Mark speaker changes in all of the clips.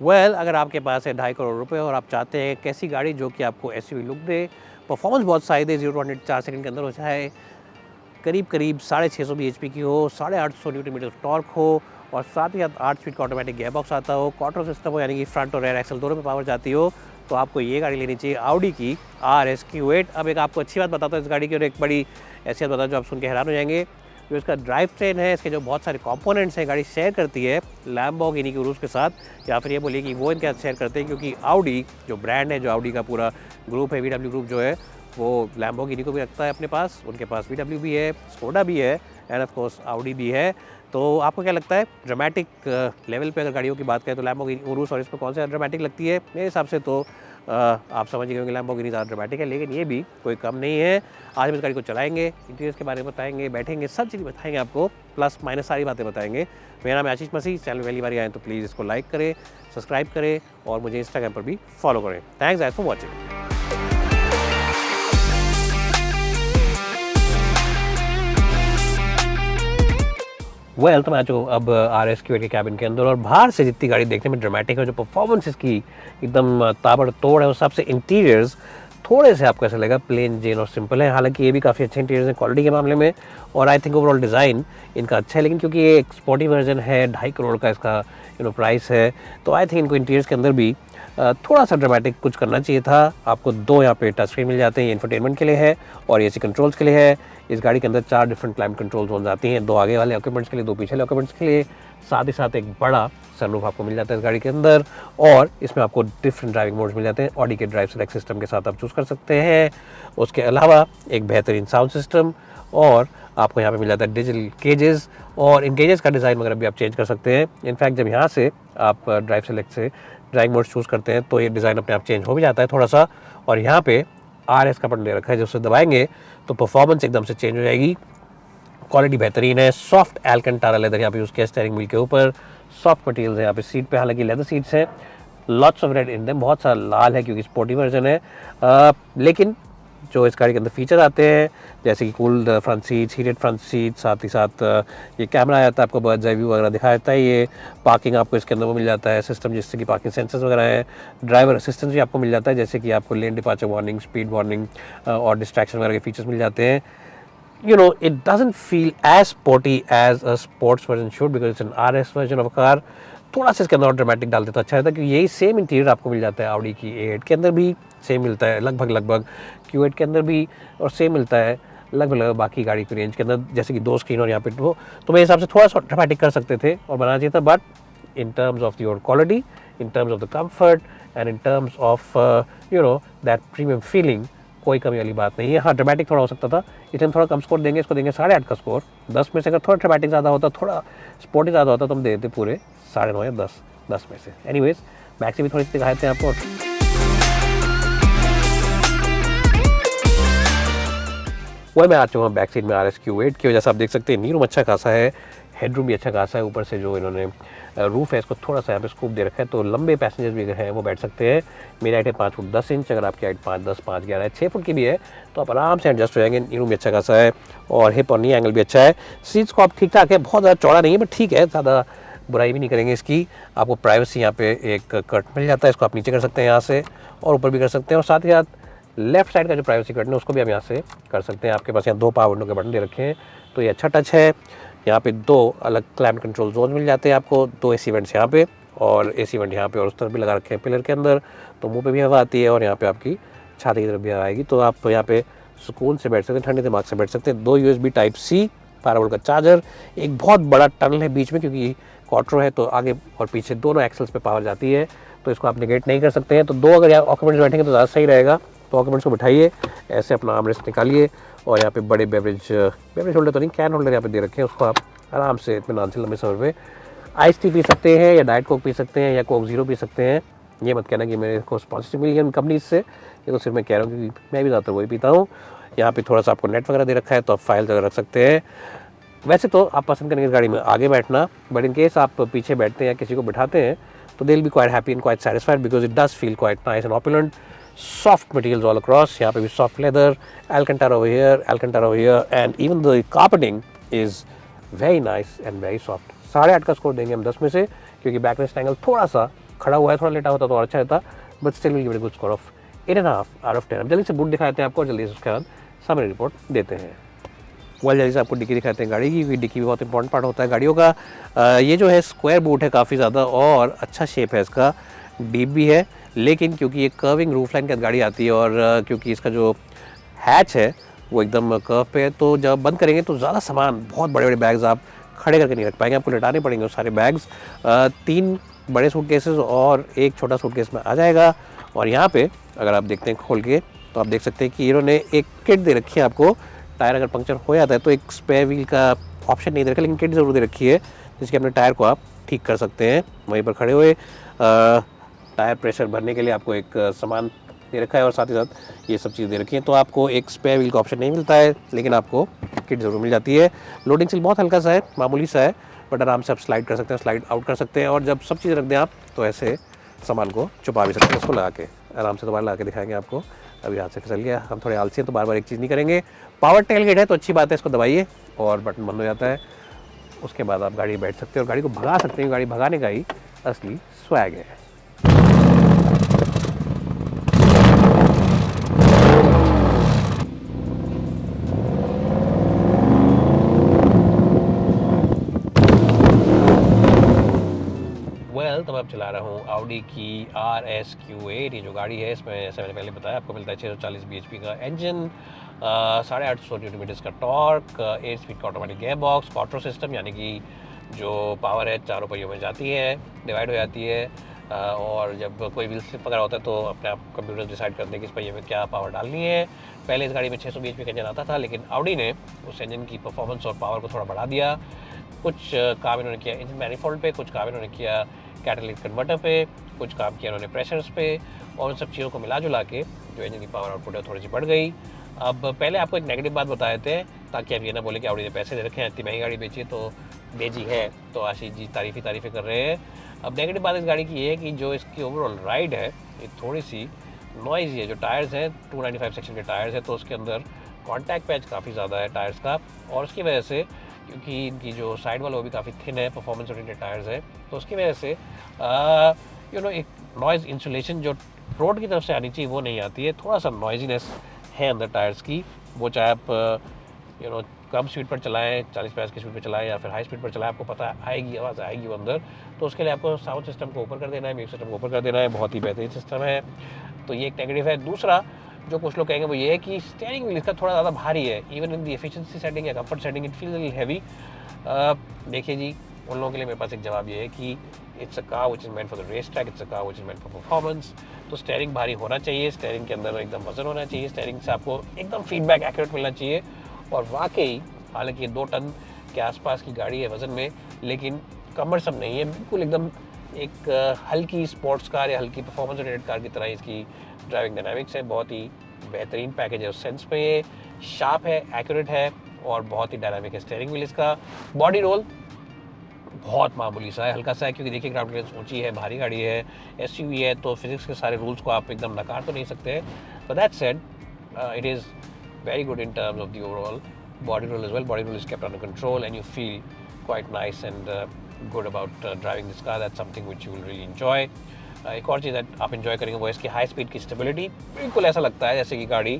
Speaker 1: अगर आपके पास है 2.5 करोड़ रुपए और आप चाहते हैं कैसी गाड़ी जो कि आपको एसयूवी लुक दे, परफॉर्मेंस बहुत सही दे, 0 to 100 4 सेकंड के अंदर हो जाए, करीब 650 bhp की हो, 850 न्यूटन मीटर टॉर्क हो और साथ ही साथ 8 स्पीड का ऑटोमेटिक गियर बॉक्स आता हो, क्वार्टर सिस्टम हो, यानी कि फ्रंट और रेयर एक्सल दोनों पे पावर जाती हो, तो आपको ये गाड़ी लेनी चाहिए, ऑडी की RS Q8। अब एक आपको अच्छी बात बताता हूँ इस गाड़ी की और एक बड़ी ऐसी बात बताता जो आप सुन के हैरान हो जाएंगे। जो इसका ड्राइव ट्रेन है, इसके जो बहुत सारे कंपोनेंट्स हैं, गाड़ी शेयर करती है लैम्बोर्गिनी के उरूस के साथ, या फिर ये बोलिए कि वो इनके साथ शेयर करते हैं, क्योंकि ऑडी जो ब्रांड है, जो ऑडी का पूरा ग्रुप है, VW ग्रुप जो है, वो लैम्बोर्गिनी को भी रखता है अपने पास, उनके पास VW भी है, स्कोडा भी है एंड ऑफ कोर्स ऑडी भी है। तो आपको क्या लगता है ड्रामेटिक लेवल पे अगर गाड़ियों की बात करें तो लैम्बोर्गिनी उरूस और इस पर कौन सी ड्रामेटिक लगती है? मेरे हिसाब से तो आप समझ गए कि लैम्बोर्गिनी ज़्यादा ड्रामेटिक है, लेकिन ये भी कोई कम नहीं है। आज हम इस गाड़ी को चलाएंगे, इंटीरियर्स के बारे में बताएंगे, बैठेंगे, सब चीज़ बताएंगे आपको, प्लस माइनस सारी बातें बताएंगे। मेरा नाम है आशीष मसीह। चैनल पहली बार आए तो प्लीज़ इसको लाइक करें, सब्सक्राइब करें और मुझे इंस्टाग्राम पर भी फॉलो करें। Thanks guys for watching. तो मैं जो अब RS Q8 के कैबिन के अंदर और बाहर से जितनी गाड़ी देखने में ड्रामेटिक है, जो परफॉर्मेंस इसकी एकदम ताबड़तोड़ है, उस सबसे इंटीरियर्स थोड़े से आपको ऐसा लगेगा प्लेन जेन और सिंपल है। हालांकि ये भी काफ़ी अच्छे इंटीरियर्स हैं क्वालिटी के मामले में, और आई थिंक ओवरऑल डिज़ाइन इनका अच्छा है, लेकिन क्योंकि ये एक स्पोर्टी वर्जन है, 2.5 करोड़ का इसका प्राइस है, तो आई थिंक इनको इंटीरियर्स के अंदर भी थोड़ा सा ड्रामेटिक कुछ करना चाहिए था। आपको 2 यहाँ पे टच स्क्रीन मिल जाते हैं, ये इंफोटेनमेंट के लिए है और AC कंट्रोल्स के लिए है। इस गाड़ी के अंदर 4 डिफरेंट क्लाइमेट कंट्रोल जोन आती हैं, 2 आगे वाले ऑक्यूपेंट्स के लिए, 2 पीछे वाले ऑक्यूपेंट्स के लिए। साथ ही साथ एक बड़ा सनरूफ आपको मिल जाता है इस गाड़ी के अंदर, और इसमें आपको डिफरेंट ड्राइविंग मोड्स मिल जाते हैं। ऑडी के ड्राइव सेलेक्ट सिस्टम के साथ आप चूज़ कर सकते हैं। उसके अलावा एक बेहतरीन साउंड सिस्टम, और आपको यहाँ पे मिल जाता है डिजिटल केजेस, और इन केजेस का डिज़ाइन वगैरह भी आप चेंज कर सकते हैं। इनफैक्ट जब यहाँ से आप ड्राइव सेलेक्ट से ड्राइविंग मोड चूज़ करते हैं तो ये डिज़ाइन अपने आप चेंज हो भी जाता है थोड़ा सा, और यहाँ पे RS का बटन दे रखा है, जब उसे दबाएंगे तो परफॉर्मेंस एकदम से चेंज हो जाएगी। क्वालिटी बेहतरीन है, सॉफ्ट एल्कंटारा लेदर यहाँ पे यूज़ किया स्टीयरिंग व्हील के ऊपर, सॉफ्ट मटेरियल्स है यहाँ पे सीट पे, हालांकि लेदर सीट्स हैं, lots of red in them, बहुत सारा लाल है क्योंकि स्पोर्टी वर्जन है। लेकिन जो इस गाड़ी के अंदर फीचर आते हैं, जैसे कि cooled front seats, heated front seat, साथ ही साथ ये कैमरा आता है, आपको बर्ड्स आई व्यू वगैरह दिखाया जाता है, ये पार्किंग आपको इसके अंदर वो मिल जाता है सिस्टम, जिससे कि पार्किंग सेंसर्स वगैरह है, ड्राइवर असिस्टेंस भी आपको मिल जाता है, जैसे कि आपको lane departure warning, speed warning और डिस्ट्रैक्शन वगैरह के फीचर्स मिल जाते हैं। It doesn't feel as sporty as a sports version should because it's an RS version of a car. थोड़ा सा इसके अंदर ड्रामेटिक डालते तो अच्छा रहता, क्योंकि यही सेम इंटीरियर आपको मिल जाता है ऑडी की A8 के अंदर भी सेम मिलता है लगभग Q8 के अंदर भी, और सेम मिलता है लगभग बाकी गाड़ी की रेंज के अंदर, जैसे कि 2 स्क्रीन और यहाँ पे तो मेरे हिसाब से थोड़ा सा ड्रामेटिक कर सकते थे और बनाना चाहिए था, but in terms of your quality, in terms of the comfort and in terms of that premium feeling, कोई कमी वाली बात नहीं है। हाँ, ड्रामेटिक थोड़ा हो सकता था, इसलिए हम थोड़ा कम स्कोर देंगे, इसको देंगे 8.5 का स्कोर 10 में से। अगर थोड़ा ड्रामेटिक ज़्यादा होता, थोड़ा स्पोर्टी ज़्यादा होता, तो हम दे देते पूरे 9.5 या 10 में से। एनीवेज, बैक से भी थोड़ी सी दिखाए थे आपको। वही मैं आ चुका हूँ बैक सीट में RS Q8 की वजह से। आप देख सकते हैं नीरूम अच्छा खासा है, हेडरूम भी अच्छा खासा है, ऊपर से जो इन्होंने रूफ है इसको थोड़ा सा यहाँ पे स्कूप दे रखा है, तो लंबे पैसेंजर्स भी हैं वो बैठ सकते हैं। मेरी हाइट है 5 फुट 10 इंच, अगर आपकी हाइट 5, 10, 5, 11 है, 6 फुट की भी है तो आप आराम से एडजस्ट हो जाएंगे। नीरूम भी अच्छा खासा है और हिप और नी एंगल भी अच्छा है। सीट्स को आप ठीक ठाक है, बहुत ज़्यादा चौड़ा नहीं है बट ठीक है, ज़्यादा बुराई भी नहीं करेंगे इसकी। आपको प्राइवेसी यहाँ पे एक कर्ट मिल जाता है, इसको आप नीचे कर सकते हैं यहाँ से, और ऊपर भी कर सकते हैं, और साथ ही साथ लेफ्ट साइड का जो प्राइवेसी कर्टन है उसको भी आप यहाँ से कर सकते हैं। आपके पास यहाँ 2 पावर विंडो के बटन दे रखे हैं, तो ये अच्छा टच है। यहाँ पे 2 अलग क्लाइमेट कंट्रोल जोन मिल जाते हैं आपको, 2 AC वेंट्स यहाँ पे और AC वेंट यहाँ पे, और उस तरफ भी लगा रखे हैं पिलर के अंदर, तो मुंह पे भी हवा आती है और यहाँ पे आपकी छाती की तरफ भी हवा आएगी, तो आप यहाँ पे सुकून से बैठ सकते हैं, ठंडे दिमाग से बैठ सकते हैं। 2 USB Type-C 12 वोल्ट का चार्जर, एक बहुत बड़ा टनल है बीच में, क्योंकि क्वार्टर है तो आगे और पीछे दोनों एक्सल्स पे पावर जाती है, तो इसको आप नेगेट नहीं कर सकते हैं। तो 2 अगर यहाँ ऑक्यूपेंट्स बैठेंगे तो ज़्यादा सही रहेगा, तो ऑक्यूपेंट्स को बिठाइए, ऐसे अपना आर्मरेस्ट निकालिए, और यहाँ पे बड़े बेवरेज होल्डर तो नहीं, कैन होल्डर यहाँ पे दे रखे हैं, उसको आप आराम से इत्मीनान से लंबे समय पे आइस टी पी सकते हैं, या डाइट कोक पी सकते हैं, या कोक ज़ीरो पी सकते हैं। ये मत कहना कि मेरे को स्पॉन्सरशिप मिली है उन कंपनी से, ये तो सिर्फ मैं कह रहा हूँ क्योंकि मैं भी ज़्यादातर वही पीता हूँ। यहाँ पे थोड़ा सा आपको नेट वगैरह दे रखा है, तो आप फाइल वगैरह रख सकते हैं। वैसे तो आप पसंद करेंगे इस गाड़ी में आगे बैठना, बट इन केस आप पीछे बैठते हैं या किसी को बिठाते हैं तो they will be quite happy and quite satisfied because it does feel quite nice and opulent. Soft materials all across, यहाँ पे भी soft leather, Alcantara over here, and even the carpeting is very nice and very soft। 8.5 का score देंगे हम 10 में से, क्योंकि backrest angle थोड़ा सा खड़ा हुआ है, थोड़ा लेटा होता तो और अच्छा रहता, but still will give it a good score of 8.5/10। अब जल्दी से बुट दिखाते हैं आपको और जल्दी से उसके बाद समरी रिपोर्ट देते हैं। जल्दी से आपको डिक्की दिखाते हैं गाड़ी की, क्योंकि डिक्की भी बहुत इंपॉर्टेंट पार्ट होता है गाड़ियों का। ये जो है स्क्वायर बूट है काफ़ी ज़्यादा और अच्छा शेप है इसका, डीप भी है, लेकिन क्योंकि ये कर्विंग रूफ लाइन के साथ गाड़ी आती है और क्योंकि इसका जो हैच है वो एकदम कर्व पे है, तो जब बंद करेंगे तो ज़्यादा सामान, बहुत बड़े बड़े बैग्स आप खड़े करके नहीं रख पाएंगे, आपको लेटाने पड़ेंगे वो सारे बैग्स। 3 बड़े सूटकेसेस और एक छोटा सूटकेस में आ जाएगा। और यहाँ पे अगर आप देखते हैं खोल के तो आप देख सकते हैं कि इन्होंने एक किट दे रखी है आपको। टायर अगर पंक्चर हो जाता है तो एक स्पेयर व्हील का ऑप्शन नहीं दे रखा, लेकिन किट ज़रूर दे रखी है जिसके अपने टायर को आप ठीक कर सकते हैं वहीं पर खड़े हुए। टायर प्रेशर भरने के लिए आपको एक सामान दे रखा है और साथ ही साथ ये सब चीज़ दे रखी हैं, तो आपको एक स्पेयर व्हील का ऑप्शन नहीं मिलता है, लेकिन आपको किट ज़रूर मिल जाती है। लोडिंग सील बहुत हल्का सा है, मामूली सा है, बट आराम से आप स्लाइड कर सकते हैं, स्लाइड आउट कर सकते हैं। और जब सब चीज़ रख दें आप तो ऐसे सामान को छुपा भी सकते हैं, उसको लगा के आराम से दोबारा लगा के दिखाएंगे आपको। अभी हाथ से फिसल गया, हम थोड़े आलसी हैं तो बार बार एक चीज़ नहीं करेंगे। पावर टेल गेट है तो अच्छी बात है, इसको दबाइए और बटन बंद हो जाता है। उसके बाद आप गाड़ी बैठ सकते हैं और गाड़ी को भगा सकते हैं, गाड़ी भगाने का ही असली स्वैग है। तो मैं अब चला रहा हूँ Audi की RS-Q8। ये जो गाड़ी है इसमें, जैसे मैंने पहले बताया, आपको मिलता है 640 bhp का इंजन, 850 Nm का टॉर्क, 8 स्पीड का automatic gear box, quattro system, यानी कि जो पावर है चारों पहियों में जाती है, डिवाइड हो जाती है। और जब कोई व्हील स्लिप वगैरह होता है तो अपने आप कंप्यूटर डिसाइड करते हैं कि इस पहिए में क्या पावर डालनी है। पहले इस गाड़ी में 600 bhp का इंजन आता था, लेकिन Audi ने उस इंजन की परफॉर्मेंस और पावर को थोड़ा बढ़ा दिया। कुछ काम इन्होंने किया इंजन मैनिफोल्ड पे, कुछ काम इन्होंने किया कैटालिटिक कन्वर्टर पे, कुछ काम किया उन्होंने प्रेशर्स पे, और उन सब चीज़ों को मिला जुला के जो इंजन की पावर आउटपुट है थोड़ी सी बढ़ गई। अब पहले आपको एक नेगेटिव बात बताए थे ताकि आप ये ना बोले कि Audi ने पैसे दे रखे हैं, इतनी महंगी गाड़ी बेची है तो बेची है, तो आशीष जी तारीफ़ें कर रहे हैं। अब नेगेटिव बात इस गाड़ी की ये है कि जो इसकी ओवरऑल राइड है ये थोड़ी सी नॉइज़ी है। जो टायर्स हैं 295 सेक्शन के टायर्स हैं, तो उसके अंदर कॉन्टैक्ट पैच काफ़ी ज़्यादा है टायर्स का, और उसकी वजह से, क्योंकि इनकी जो साइड वाला वो भी काफ़ी थिन है, परफॉर्मेंस ओरिएंटेड टायर्स है, तो उसकी वजह से एक नॉइज़ इंसुलेशन जो रोड की तरफ से आनी चाहिए वो नहीं आती है। थोड़ा सा नॉइजीनेस है अंदर टायर्स की, वो चाहे आप कम स्पीड पर चलाएं, 40-50 की स्पीड पर चलाएं या फिर हाई स्पीड पर चलाएं, आपको पता आएगी, आवाज़ आएगी वो अंदर। तो उसके लिए आपको साउंड सिस्टम को ऊपर कर देना है, म्यूजिक सिस्टम को ऊपर कर देना है, बहुत ही बेहतरीन सिस्टम है, तो ये एक नेगेटिव है। दूसरा जो कुछ लोग कहेंगे वो ये है कि स्टीयरिंग व्हील इसका थोड़ा ज़्यादा भारी है, even in the efficiency setting या comfort setting it feels little heavy. देखिए जी, उन लोगों के लिए मेरे पास एक जवाब ये है कि it's a car which is meant for the race track, it's a car which is meant for performance. तो स्टीयरिंग भारी होना चाहिए, स्टीयरिंग के अंदर एकदम वजन होना चाहिए, स्टीयरिंग से आपको एकदम फीडबैक एक्यूरेट मिलना चाहिए। और वाकई हालांकि ये 2 टन के आसपास की गाड़ी है वजन में, लेकिन कमरसम नहीं है, बिल्कुल एकदम एक हल्की स्पोर्ट्स कार या हल्की परफॉर्मेंस ओरिएंटेड कार की तरह इसकी ड्राइविंग डायनामिक्स है। बहुत ही बेहतरीन पैकेज है उस सेंस में, ये शार्प है, एक्यूरेट है और बहुत ही डायनामिक है स्टीयरिंग व्हील इसका। बॉडी रोल बहुत मामूली सा है, हल्का सा है, क्योंकि देखिए ग्राउंड क्लियरेंस ऊंची है, भारी गाड़ी है, एसयूवी है, तो फिजिक्स के सारे रूल्स को आप एकदम नकार तो नहीं सकते। But that said it is very good in terms of the overall body roll as well. Body roll is kept under control and you feel quite nice and good about driving this car. That's something which you will really enjoy. एक और चीज़ आप enjoy करेंगे वो इसकी high speed की stability. बिल्कुल ऐसा लगता है जैसे कि गाड़ी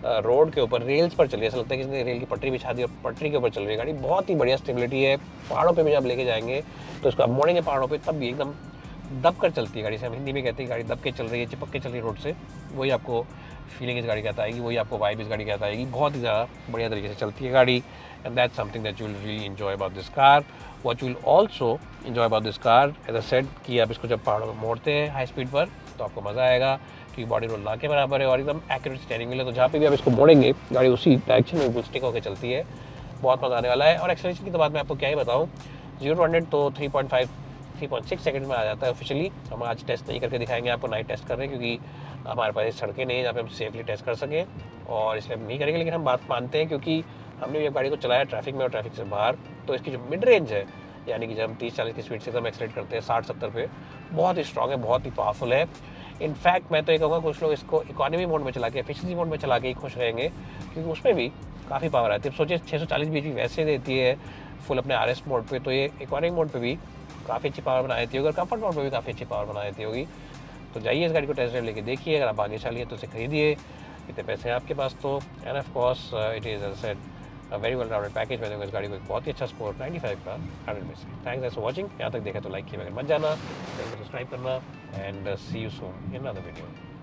Speaker 1: रोड के ऊपर रेल्स पर चल रही है, ऐसा लगता है कि इसने रेल की पटरी बिछा दी और पटरी के ऊपर चल रही है गाड़ी। बहुत ही बढ़िया स्टेबिलिटी है। पहाड़ों पे भी जब लेके जाएंगे तो इसको आप मोड़ेंगे पहाड़ों पे, तब भी एकदम दब कर चलती है गाड़ी से। हम हिंदी में कहते हैं गाड़ी दब के चल रही है, चिपक के चल रही है रोड से, वही आपको फीलिंग इस गाड़ी के साथ आएगी, वही आपको वाइब इस गाड़ी के साथ आएगी। बहुत ही ज़्यादा बढ़िया तरीके से चलती है गाड़ी, and that's something that you will really enjoy about this car. What you will also enjoy about this car, as I said, कि आप इसको जब पहाड़ों में मोड़ते हैं हाई स्पीड पर तो आपको मज़ा आएगा, क्योंकि बॉडी रोल ना के बराबर है और एकदम एक्यूरेट स्टीयरिंग व्हील है। तो जहाँ पे भी आप इसको मोड़ेंगे गाड़ी उसी डायरेक्शन में स्टिक होकर चलती है, बहुत मज़ा आने वाला है। और एक्सेलरेशन की तो बात मैं आपको क्या ही बताऊँ, 0-100 तो 3.6 सेकंड में आ जाता है ऑफिशियली। हम आज टेस्ट नहीं करके दिखाएंगे आपको, नाइट टेस्ट कर रहे हैं क्योंकि हमारे पास सड़कें नहीं है जहाँ पे हम सेफली टेस्ट कर सकें, और इसलिए हम नहीं करेंगे। लेकिन हम बात मानते हैं क्योंकि हमने भी अब गाड़ी को चलाया ट्रैफिक में और ट्रैफिक से बाहर, तो इसकी जो मिड रेंज है, यानी कि जब हम 30-40 की स्पीड से एकदम एक्सलेट करते हैं 60-70 पे, बहुत ही स्ट्रॉग है, बहुत ही पावरफुल है। इनफैक्ट मैं तो ये कहूँगा कुछ लोग इसको इकोनॉमी मोड में चला के, एफिशिएंसी मोड में चला के ही खुश रहेंगे, क्योंकि उसमें भी काफ़ी पावर आती है। अब सोचिए 640 bhp वैसे देती है फुल अपने RS मोड पे, तो ये इकोनॉमी मोड पे भी काफ़ी अच्छी पावर बना देती होगी और कंफर्ट मोड में भी काफ़ी अच्छी पावर बना देती होगी। तो जाइए इस गाड़ी को टेस्ट ड्राइव लेके देखिए, अगर आप भाग्यशाली है तो इसे खरीदिए, इतने पैसे हैं आपके पास तो। End of course it is said a very well rounded package. मैं इस गाड़ी को एक बहुत ही अच्छा स्कोर 95 का 100 में से। थैंक्स फॉर वॉचिंग, यहाँ तक देखा तो लाइक किए बगैर मत जाना, चैनल को सब्सक्राइब करना and see you soon in another video.